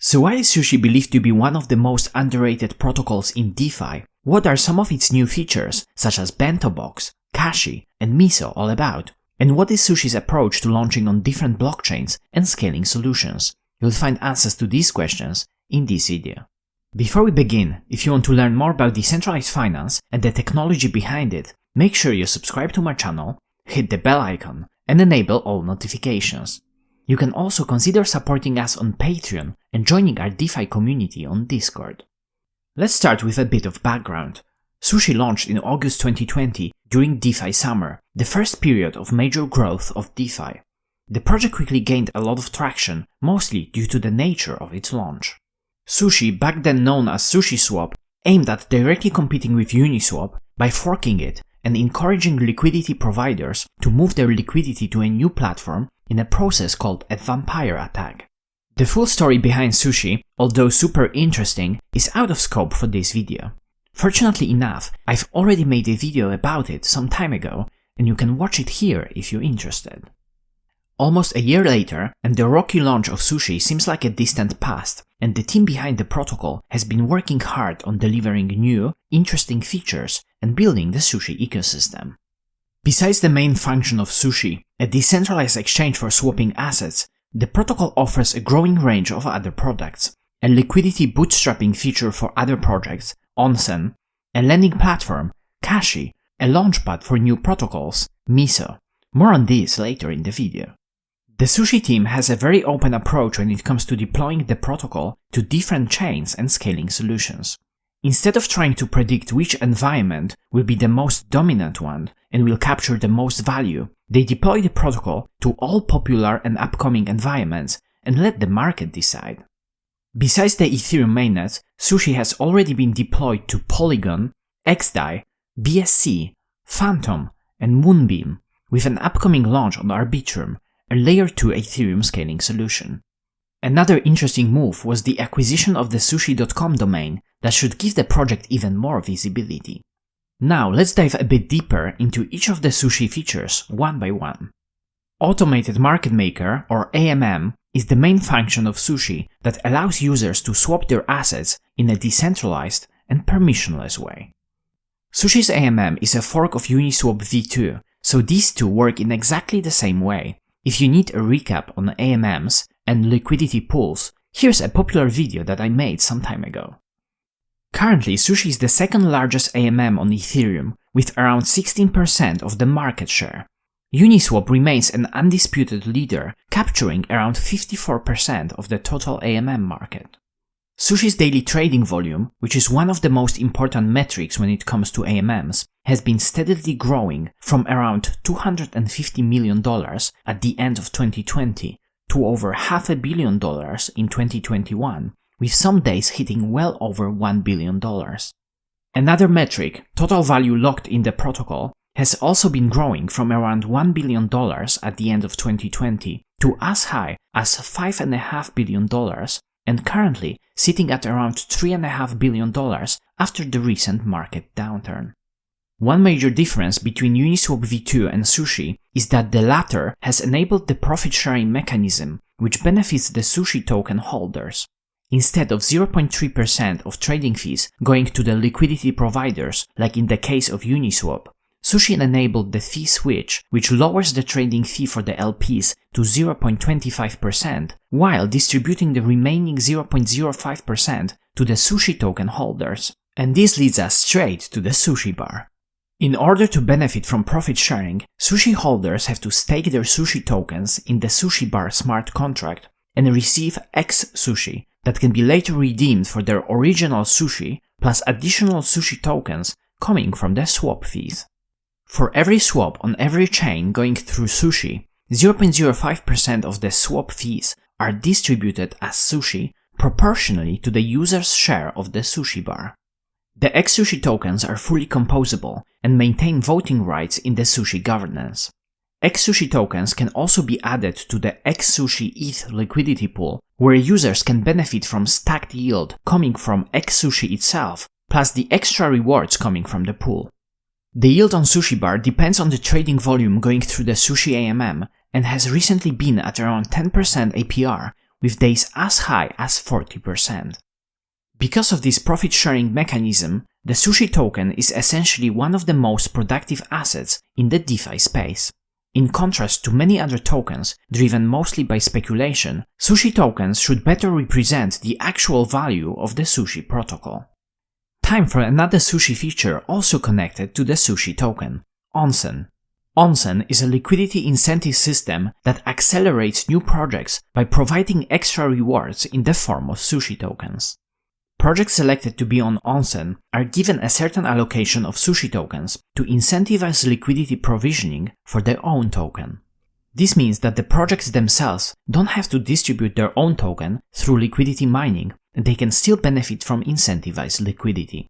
So why is Sushi believed to be one of the most underrated protocols in DeFi? What are some of its new features, such as BentoBox, Kashi and Miso all about? And what is Sushi's approach to launching on different blockchains and scaling solutions? You'll find answers to these questions in this video. Before we begin, if you want to learn more about decentralized finance and the technology behind it, make sure you subscribe to my channel, hit the bell icon, and enable all notifications. You can also consider supporting us on Patreon and joining our DeFi community on Discord. Let's start with a bit of background. Sushi launched in August 2020 during DeFi Summer, the first period of major growth of DeFi. The project quickly gained a lot of traction, mostly due to the nature of its launch. Sushi, back then known as SushiSwap, aimed at directly competing with Uniswap by forking it and encouraging liquidity providers to move their liquidity to a new platform in a process called a vampire attack. The full story behind Sushi, although super interesting, is out of scope for this video. Fortunately enough, I've already made a video about it some time ago, and you can watch it here if you're interested. Almost a year later, and the rocky launch of Sushi seems like a distant past, and the team behind the protocol has been working hard on delivering new, interesting features and building the Sushi ecosystem. Besides the main function of Sushi, a decentralized exchange for swapping assets, the protocol offers a growing range of other products, a liquidity bootstrapping feature for other projects, Onsen, a lending platform, Kashi, a launchpad for new protocols, Miso. More on this later in the video. The Sushi team has a very open approach when it comes to deploying the protocol to different chains and scaling solutions. Instead of trying to predict which environment will be the most dominant one and will capture the most value, they deploy the protocol to all popular and upcoming environments and let the market decide. Besides the Ethereum mainnet, Sushi has already been deployed to Polygon, XDAI, BSC, Phantom, and Moonbeam, with an upcoming launch on Arbitrum, a Layer 2 Ethereum scaling solution. Another interesting move was the acquisition of the sushi.com domain that should give the project even more visibility. Now let's dive a bit deeper into each of the Sushi features one by one. Automated Market Maker, or AMM, is the main function of Sushi that allows users to swap their assets in a decentralized and permissionless way. Sushi's AMM is a fork of Uniswap v2, so these two work in exactly the same way. If you need a recap on AMMs and liquidity pools, here's a popular video that I made some time ago. Currently, Sushi is the second largest AMM on Ethereum, with around 16% of the market share. Uniswap remains an undisputed leader, capturing around 54% of the total AMM market. Sushi's daily trading volume, which is one of the most important metrics when it comes to AMMs, has been steadily growing from around $250 million at the end of 2020 to over $500 million in 2021, with some days hitting well over $1 billion. Another metric, total value locked in the protocol, has also been growing from around $1 billion at the end of 2020 to as high as $5.5 billion, and currently sitting at around $3.5 billion after the recent market downturn. One major difference between Uniswap v2 and Sushi is that the latter has enabled the profit-sharing mechanism, which benefits the Sushi token holders. Instead of 0.3% of trading fees going to the liquidity providers, like in the case of Uniswap, Sushi enabled the fee switch, which lowers the trading fee for the LPs to 0.25%, while distributing the remaining 0.05% to the Sushi token holders. And this leads us straight to the Sushi bar. In order to benefit from profit sharing, Sushi holders have to stake their Sushi tokens in the Sushi bar smart contract and receive X Sushi that can be later redeemed for their original Sushi plus additional Sushi tokens coming from the swap fees. For every swap on every chain going through Sushi, 0.05% of the swap fees are distributed as Sushi proportionally to the user's share of the Sushi bar. The X-Sushi tokens are fully composable and maintain voting rights in the Sushi governance. X-Sushi tokens can also be added to the X-Sushi ETH liquidity pool, where users can benefit from stacked yield coming from X-Sushi itself, plus the extra rewards coming from the pool. The yield on Sushi bar depends on the trading volume going through the Sushi AMM and has recently been at around 10% APR, with days as high as 40%. Because of this profit-sharing mechanism, the Sushi token is essentially one of the most productive assets in the DeFi space. In contrast to many other tokens, driven mostly by speculation, Sushi tokens should better represent the actual value of the Sushi protocol. Time for another Sushi feature also connected to the Sushi token, Onsen. Onsen is a liquidity incentive system that accelerates new projects by providing extra rewards in the form of Sushi tokens. Projects selected to be on Onsen are given a certain allocation of Sushi tokens to incentivize liquidity provisioning for their own token. This means that the projects themselves don't have to distribute their own token through liquidity mining, and they can still benefit from incentivized liquidity.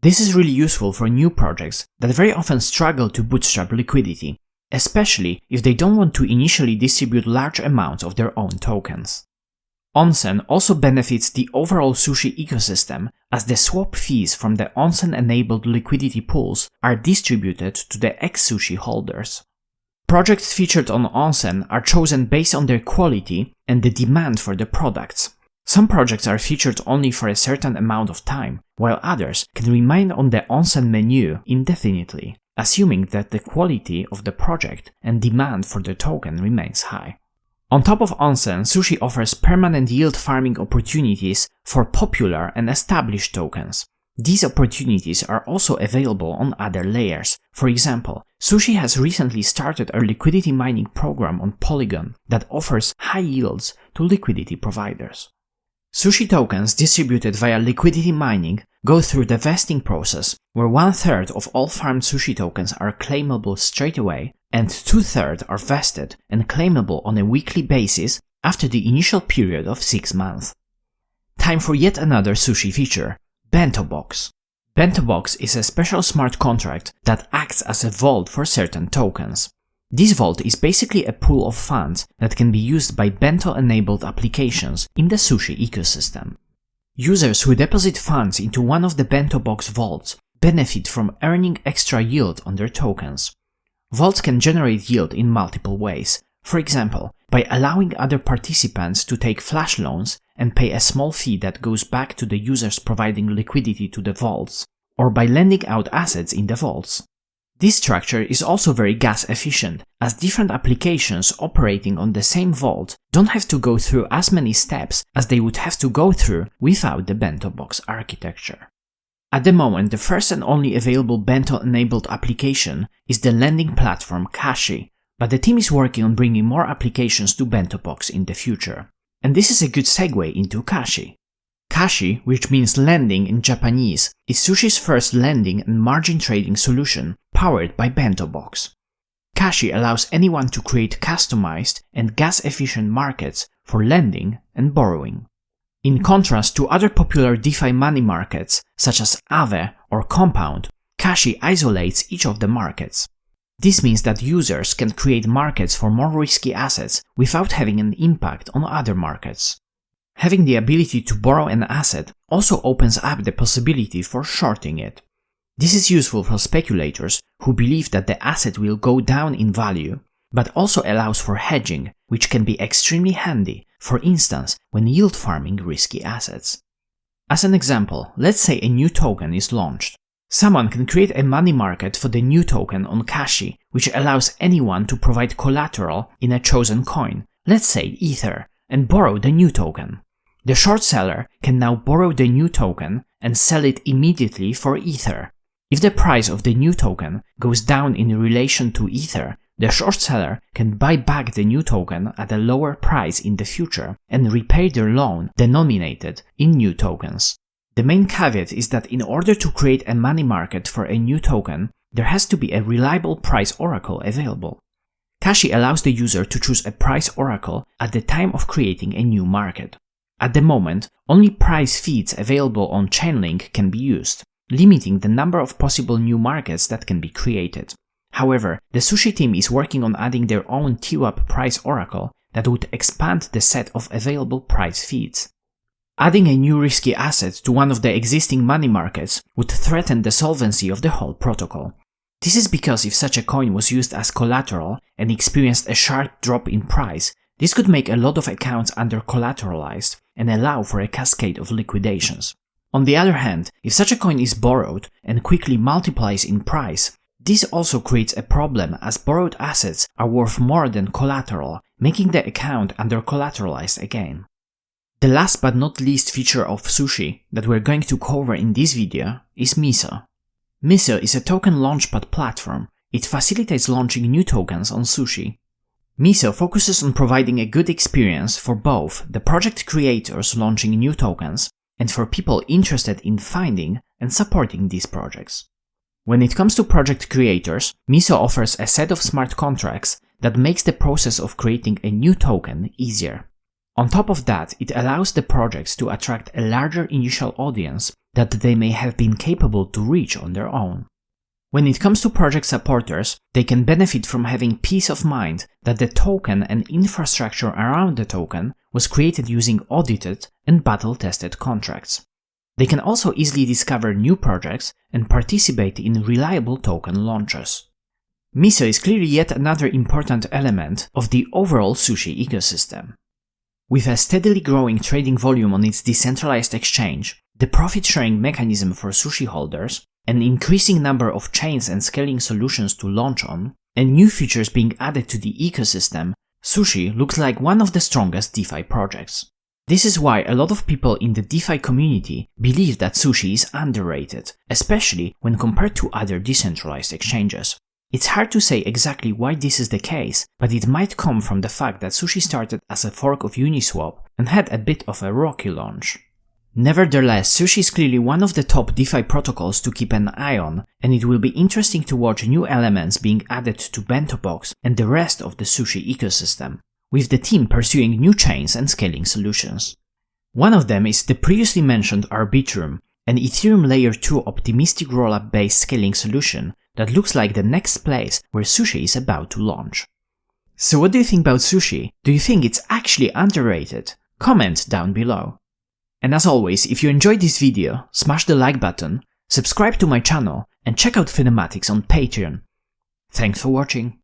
This is really useful for new projects that very often struggle to bootstrap liquidity, especially if they don't want to initially distribute large amounts of their own tokens. Onsen also benefits the overall Sushi ecosystem, as the swap fees from the Onsen-enabled liquidity pools are distributed to the ex-Sushi holders. Projects featured on Onsen are chosen based on their quality and the demand for the products. Some projects are featured only for a certain amount of time, while others can remain on the Onsen menu indefinitely, assuming that the quality of the project and demand for the token remains high. On top of Onsen, Sushi offers permanent yield farming opportunities for popular and established tokens. These opportunities are also available on other layers. For example, Sushi has recently started a liquidity mining program on Polygon that offers high yields to liquidity providers. Sushi tokens distributed via liquidity mining go through the vesting process, where 1/3 of all farmed Sushi tokens are claimable straight away, and 2/3 are vested and claimable on a weekly basis after the initial period of 6 months. Time for yet another Sushi feature, BentoBox. BentoBox is a special smart contract that acts as a vault for certain tokens. This vault is basically a pool of funds that can be used by Bento-enabled applications in the Sushi ecosystem. Users who deposit funds into one of the BentoBox vaults benefit from earning extra yield on their tokens. Vaults can generate yield in multiple ways, for example, by allowing other participants to take flash loans and pay a small fee that goes back to the users providing liquidity to the vaults, or by lending out assets in the vaults. This structure is also very gas efficient, as different applications operating on the same vault don't have to go through as many steps as they would have to go through without the BentoBox architecture. At the moment, the first and only available Bento-enabled application is the lending platform Kashi, but the team is working on bringing more applications to BentoBox in the future. And this is a good segue into Kashi. Kashi, which means lending in Japanese, is Sushi's first lending and margin trading solution powered by BentoBox. Kashi allows anyone to create customized and gas-efficient markets for lending and borrowing. In contrast to other popular DeFi money markets such as Aave or Compound, Kashi isolates each of the markets. This means that users can create markets for more risky assets without having an impact on other markets. Having the ability to borrow an asset also opens up the possibility for shorting it. This is useful for speculators who believe that the asset will go down in value, but also allows for hedging, which can be extremely handy, for instance, when yield farming risky assets. As an example, let's say a new token is launched. Someone can create a money market for the new token on Kashi, which allows anyone to provide collateral in a chosen coin, let's say Ether, and borrow the new token. The short seller can now borrow the new token and sell it immediately for Ether. If the price of the new token goes down in relation to Ether, the short seller can buy back the new token at a lower price in the future and repay their loan denominated in new tokens. The main caveat is that in order to create a money market for a new token, there has to be a reliable price oracle available. Kashi allows the user to choose a price oracle at the time of creating a new market. At the moment, only price feeds available on Chainlink can be used, limiting the number of possible new markets that can be created. However, the Sushi team is working on adding their own TWAP price oracle that would expand the set of available price feeds. Adding a new risky asset to one of the existing money markets would threaten the solvency of the whole protocol. This is because if such a coin was used as collateral and experienced a sharp drop in price, This could make a lot of accounts under-collateralized and allow for a cascade of liquidations. On the other hand, if such a coin is borrowed and quickly multiplies in price, this also creates a problem as borrowed assets are worth more than collateral, making the account under-collateralized again. The last but not least feature of Sushi that we're going to cover in this video is Miso. Miso is a token launchpad platform. It facilitates launching new tokens on Sushi. Miso focuses on providing a good experience for both the project creators launching new tokens and for people interested in finding and supporting these projects. When it comes to project creators, Miso offers a set of smart contracts that makes the process of creating a new token easier. On top of that, it allows the projects to attract a larger initial audience that they may have been capable to reach on their own. When it comes to project supporters, they can benefit from having peace of mind that the token and infrastructure around the token was created using audited and battle-tested contracts. They can also easily discover new projects and participate in reliable token launches. Miso is clearly yet another important element of the overall Sushi ecosystem. With a steadily growing trading volume on its decentralized exchange, the profit-sharing mechanism for Sushi holders, an increasing number of chains and scaling solutions to launch on, and new features being added to the ecosystem, Sushi looks like one of the strongest DeFi projects. This is why a lot of people in the DeFi community believe that Sushi is underrated, especially when compared to other decentralized exchanges. It's hard to say exactly why this is the case, but it might come from the fact that Sushi started as a fork of Uniswap and had a bit of a rocky launch. Nevertheless, Sushi is clearly one of the top DeFi protocols to keep an eye on, and it will be interesting to watch new elements being added to BentoBox and the rest of the Sushi ecosystem, with the team pursuing new chains and scaling solutions. One of them is the previously mentioned Arbitrum, an Ethereum Layer 2 optimistic rollup based scaling solution that looks like the next place where Sushi is about to launch. So what do you think about Sushi? Do you think it's actually underrated? Comment down below. And as always, if you enjoyed this video, smash the like button, subscribe to my channel, and check out Finematics on Patreon. Thanks for watching.